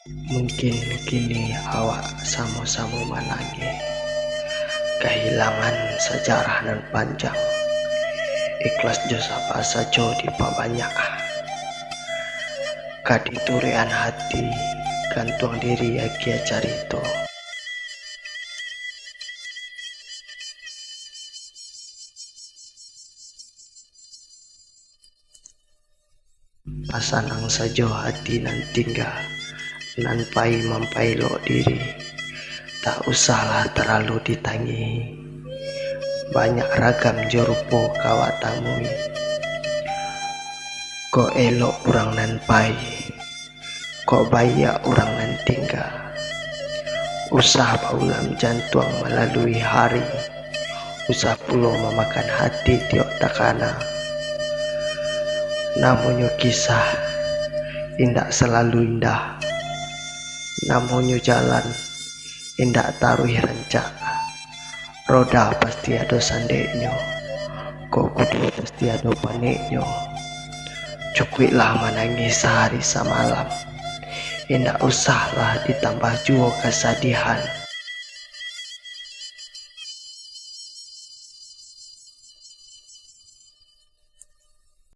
Mungkin kini awak sama-sama menangis kehilangan sejarah nan panjang. Ikhlas jo sapa sajo di banyak. Kadi turean hati gantung diri ya kia carito. Pasanang sajo hati nan tinggal nan pai mampai lo diri. Tak usahlah terlalu ditangi, banyak ragam jorupo kawat tamui. Kok elok orang nan pai, kok bayak orang nan tinggal. Usah paulam jantung melalui hari, usah pulo memakan hati tiok takana. Namunnya kisah indak selalu indah, namunnya jalan indak taruh rencak. Roda pasti ada sandeknya, kok kudu pasti ada paniknya. Cukuplah menangis sehari semalam, indak usahlah ditambah jua kesedihan.